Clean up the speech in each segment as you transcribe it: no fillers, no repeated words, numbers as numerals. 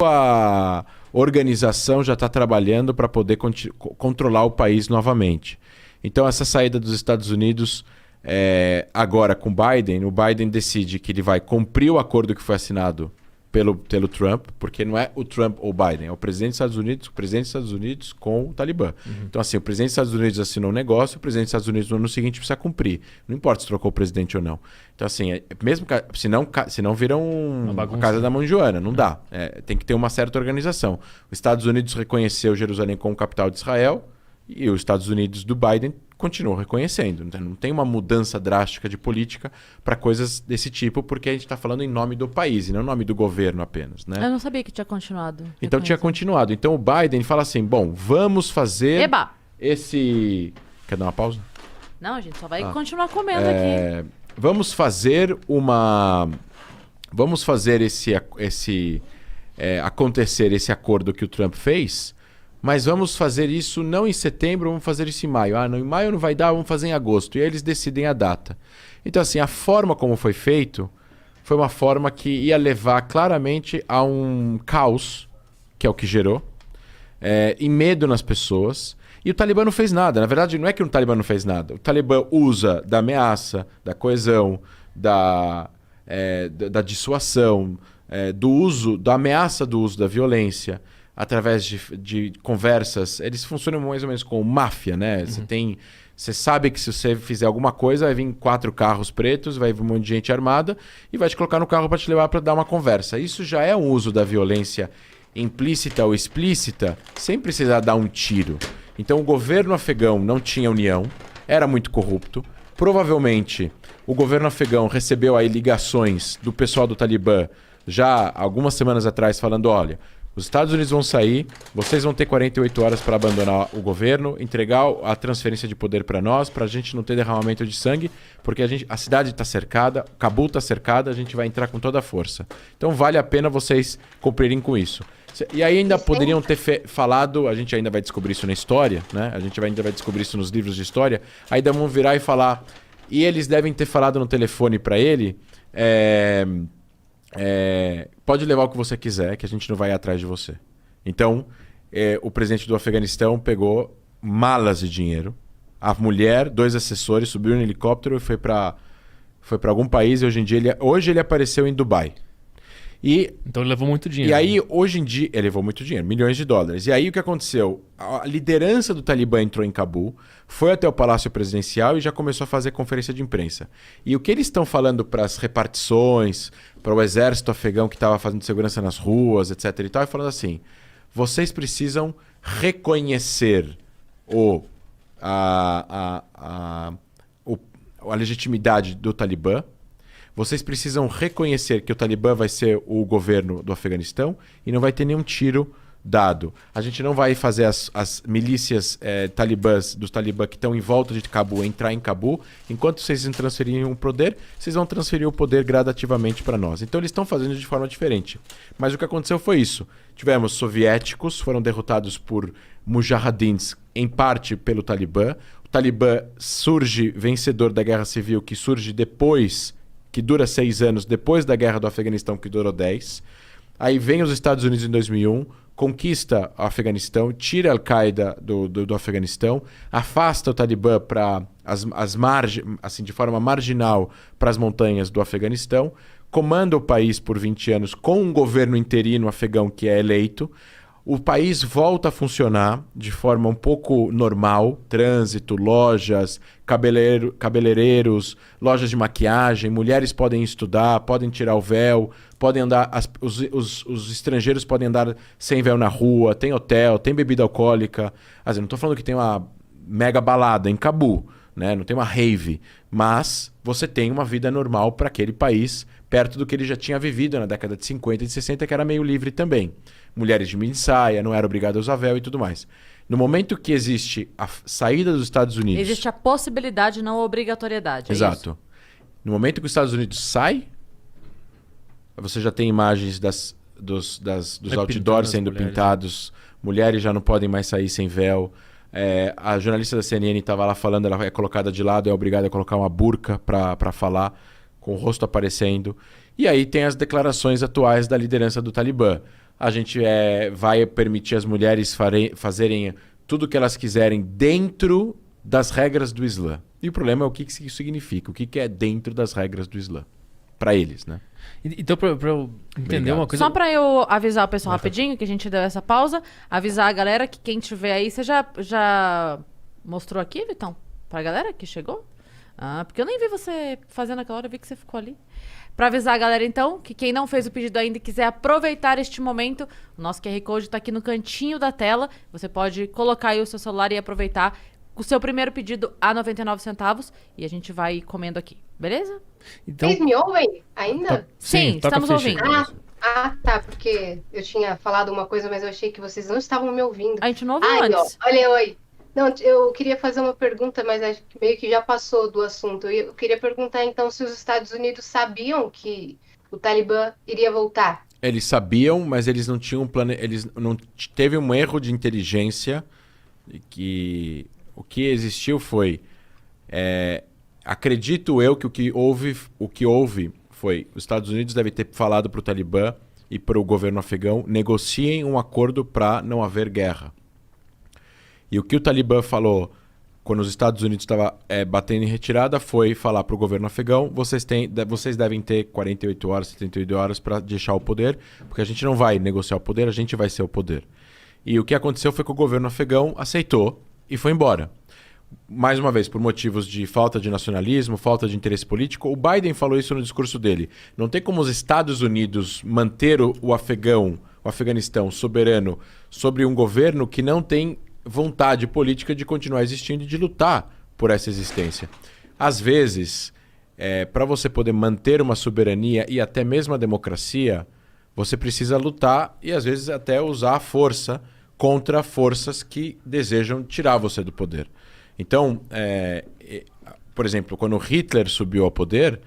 A organização já está trabalhando para poder controlar o país novamente. Então, essa saída dos Estados Unidos, agora com Biden, o Biden decide que ele vai cumprir o acordo que foi assinado pelo Trump, porque não é o Trump ou o Biden, é o presidente dos Estados Unidos com o Talibã. Então, assim, o presidente dos Estados Unidos assinou um negócio, o presidente dos Estados Unidos no ano seguinte precisa cumprir. Não importa se trocou o presidente ou não. Então, assim, mesmo senão vira uma casa da mão Joana, não dá. Tem que ter uma certa organização. Os Estados Unidos reconheceu Jerusalém como capital de Israel e os Estados Unidos do Biden continuam reconhecendo. Não tem uma mudança drástica de política para coisas desse tipo, porque a gente está falando em nome do país e não em nome do governo apenas. Né? Eu não sabia que tinha continuado. Então tinha continuado. Então o Biden fala assim, bom, vamos fazer esse... Quer dar uma pausa? Não, a gente só vai continuar comendo aqui. Vamos fazer acontecer esse acordo que o Trump fez, mas vamos fazer isso não em setembro, vamos fazer isso em maio. Não, em maio não vai dar, vamos fazer em agosto. E aí eles decidem a data. Então, assim, a forma como foi feito foi uma forma que ia levar claramente a um caos, que é o que gerou, e medo nas pessoas. E o Talibã não fez nada. Na verdade, não é que o Talibã não fez nada. O Talibã usa da ameaça, da coesão, da dissuasão, da ameaça do uso da violência, através de conversas. Eles funcionam mais ou menos como máfia, né? Você sabe que se você fizer alguma coisa, vai vir 4 carros pretos, vai vir um monte de gente armada e vai te colocar no carro para te levar para dar uma conversa. Isso já é um uso da violência implícita ou explícita, sem precisar dar um tiro. Então o governo afegão não tinha união, era muito corrupto. Provavelmente o governo afegão recebeu aí ligações do pessoal do Talibã já algumas semanas atrás falando, olha, os Estados Unidos vão sair, vocês vão ter 48 horas para abandonar o governo, entregar a transferência de poder para nós, para a gente não ter derramamento de sangue, porque a cidade está cercada, Cabul está cercada, a gente vai entrar com toda a força. Então vale a pena vocês cumprirem com isso. E aí ainda poderiam ter falado, a gente ainda vai descobrir isso na história, né? A gente ainda vai descobrir isso nos livros de história, ainda vão virar e falar, e eles devem ter falado no telefone para ele, pode levar o que você quiser, que a gente não vai atrás de você. Então, o presidente do Afeganistão pegou malas de dinheiro, a mulher, 2 assessores, subiu no helicóptero e foi para algum país, e hoje ele apareceu em Dubai. Então ele levou muito dinheiro. E aí, hoje em dia, ele levou muito dinheiro, milhões de dólares. E aí o que aconteceu? A liderança do Talibã entrou em Cabul, foi até o Palácio Presidencial e já começou a fazer conferência de imprensa. E o que eles estão falando para as repartições, para o exército afegão que estava fazendo segurança nas ruas, etc. e tal, é falando assim, vocês precisam reconhecer a legitimidade do Talibã. Vocês precisam reconhecer que o Talibã vai ser o governo do Afeganistão e não vai ter nenhum tiro dado. A gente não vai fazer as milícias talibãs dos Talibã que estão em volta de Cabul entrar em Cabul. Enquanto vocês não transferirem o poder, vocês vão transferir o poder gradativamente para nós. Então eles estão fazendo de forma diferente. Mas o que aconteceu foi isso. Tivemos soviéticos, foram derrotados por mujahidins, em parte pelo Talibã. O Talibã surge vencedor da guerra civil, que surge depois, que dura 6 anos, depois da guerra do Afeganistão, que durou 10. Aí vem os Estados Unidos em 2001, conquista o Afeganistão, tira a Al-Qaeda do Afeganistão, afasta o Talibã para as margens, assim, de forma marginal, para as montanhas do Afeganistão, comanda o país por 20 anos com um governo interino afegão que é eleito. O país volta a funcionar de forma um pouco normal, trânsito, lojas, cabeleireiros, lojas de maquiagem, mulheres podem estudar, podem tirar o véu, podem andar, os estrangeiros podem andar sem véu na rua, tem hotel, tem bebida alcoólica. Assim, não estou falando que tem uma mega balada em Cabul, né? Não tem uma rave, mas você tem uma vida normal para aquele país, perto do que ele já tinha vivido na década de 50 e de 60, que era meio livre também. Mulheres de mini saia, não era obrigado a usar véu e tudo mais. No momento que existe a saída dos Estados Unidos... Existe a possibilidade, não a obrigatoriedade. Exato. No momento que os Estados Unidos sai, você já tem imagens dos outdoors sendo pintados, mulheres já não podem mais sair sem véu. A jornalista da CNN estava lá falando, ela é colocada de lado, é obrigada a colocar uma burca para falar, com o rosto aparecendo. E aí tem as declarações atuais da liderança do Talibã. a gente vai permitir as mulheres fazerem tudo o que elas quiserem dentro das regras do Islã. E o problema é o que isso significa, o que é dentro das regras do Islã. Para eles, né? Então, pra eu entender uma coisa... Só pra eu avisar o pessoal rapidinho, que a gente deu essa pausa, avisar a galera que quem tiver aí, você já mostrou aqui, Vitão? Pra galera que chegou? Ah, porque eu nem vi você fazendo aquela hora, eu vi que você ficou ali. Pra avisar a galera, então, que quem não fez o pedido ainda e quiser aproveitar este momento, o nosso QR Code tá aqui no cantinho da tela. Você pode colocar aí o seu celular e aproveitar o seu primeiro pedido a 99 centavos e a gente vai comendo aqui, beleza? Então... Vocês me ouvem ainda? Sim, estamos ouvindo. Tá, porque eu tinha falado uma coisa, mas eu achei que vocês não estavam me ouvindo. A gente não ouviu antes. Olha, oi. Não, eu queria fazer uma pergunta, mas acho que meio que já passou do assunto. Eu queria perguntar, então, se os Estados Unidos sabiam que o Talibã iria voltar. Eles sabiam, mas eles não tinham teve um erro de inteligência que o que existiu foi... acredito eu que o que houve foi... Os Estados Unidos devem ter falado para o Talibã e para o governo afegão negociem um acordo para não haver guerra. E o que o Talibã falou quando os Estados Unidos estavam batendo em retirada foi falar para o governo afegão: vocês devem ter 48 horas, 78 horas para deixar o poder, porque a gente não vai negociar o poder, a gente vai ser o poder. E o que aconteceu foi que o governo afegão aceitou e foi embora. Mais uma vez, por motivos de falta de nacionalismo, falta de interesse político. O Biden falou isso no discurso dele. Não tem como os Estados Unidos manter o Afeganistão soberano sobre um governo que não tem vontade política de continuar existindo e de lutar por essa existência. Às vezes, para você poder manter uma soberania e até mesmo a democracia, você precisa lutar e às vezes até usar a força contra forças que desejam tirar você do poder. Então, por exemplo, quando Hitler subiu ao poder,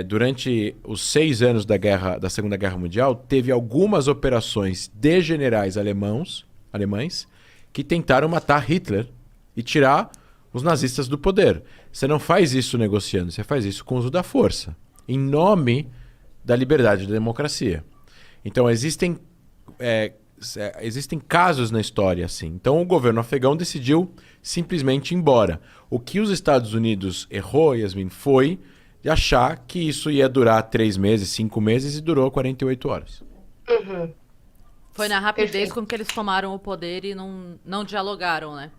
durante os 6 anos da Segunda Guerra Mundial, teve algumas operações de generais alemães que tentaram matar Hitler e tirar os nazistas do poder. Você não faz isso negociando, você faz isso com o uso da força, em nome da liberdade e da democracia. Então, existem casos na história assim. Então, o governo afegão decidiu simplesmente ir embora. O que os Estados Unidos errou, Yasmin, foi de achar que isso ia durar 3 meses, 5 meses e durou 48 horas. Uhum. Foi na rapidez com que eles tomaram o poder e não dialogaram, né?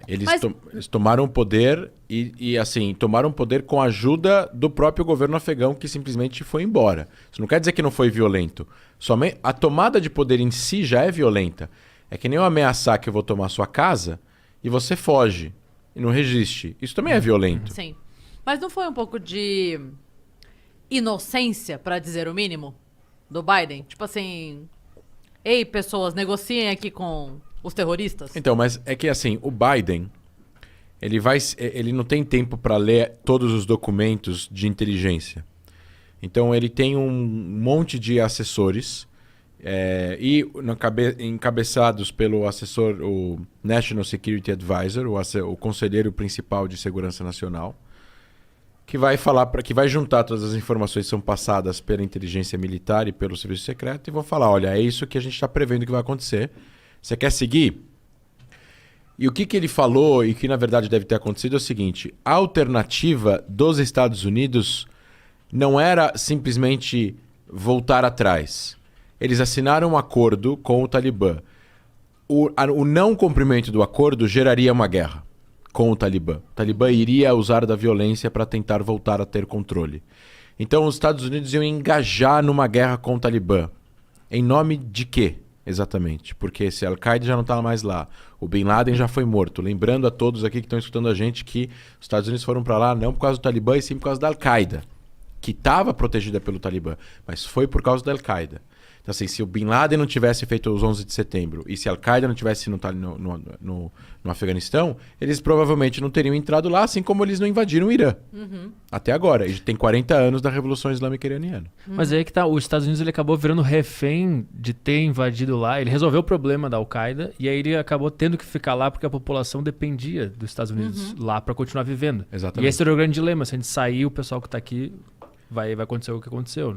Eles tomaram o poder e assim, tomaram o poder com a ajuda do próprio governo afegão, que simplesmente foi embora. Isso não quer dizer que não foi violento. Somente a tomada de poder em si já é violenta. É que nem eu ameaçar que eu vou tomar sua casa e você foge e não resiste. Isso também é violento. Sim. Mas não foi um pouco de inocência, para dizer o mínimo, do Biden? Tipo assim... Ei, pessoas, negociem aqui com os terroristas. Então, mas é que assim, o Biden, ele não tem tempo para ler todos os documentos de inteligência. Então, ele tem um monte de assessores encabeçados pelo assessor, o National Security Advisor, o conselheiro principal de segurança nacional, que vai juntar todas as informações que são passadas pela inteligência militar e pelo serviço secreto e vão falar: olha, é isso que a gente está prevendo que vai acontecer. Você quer seguir? E o que ele falou e que na verdade deve ter acontecido é o seguinte: a alternativa dos Estados Unidos não era simplesmente voltar atrás. Eles assinaram um acordo com o Talibã. O não cumprimento do acordo geraria uma guerra com o Talibã. O Talibã iria usar da violência para tentar voltar a ter controle. Então os Estados Unidos iam engajar numa guerra com o Talibã. Em nome de quê, exatamente? Porque esse Al-Qaeda já não está mais lá. O Bin Laden já foi morto. Lembrando a todos aqui que estão escutando a gente que os Estados Unidos foram para lá não por causa do Talibã, e sim por causa da Al-Qaeda, que estava protegida pelo Talibã, mas foi por causa da Al-Qaeda. Então, assim, se o Bin Laden não tivesse feito os 11 de setembro e se a Al-Qaeda não tivesse no Afeganistão, eles provavelmente não teriam entrado lá, assim como eles não invadiram o Irã. Uhum. Até agora. E tem 40 anos da Revolução Islâmica Iraniana. Mas aí que tá, os Estados Unidos ele acabou virando refém de ter invadido lá. Ele resolveu o problema da Al-Qaeda e aí ele acabou tendo que ficar lá porque a população dependia dos Estados Unidos lá para continuar vivendo. Exatamente. E esse era o grande dilema. Se a gente sair, o pessoal que tá aqui vai acontecer o que aconteceu.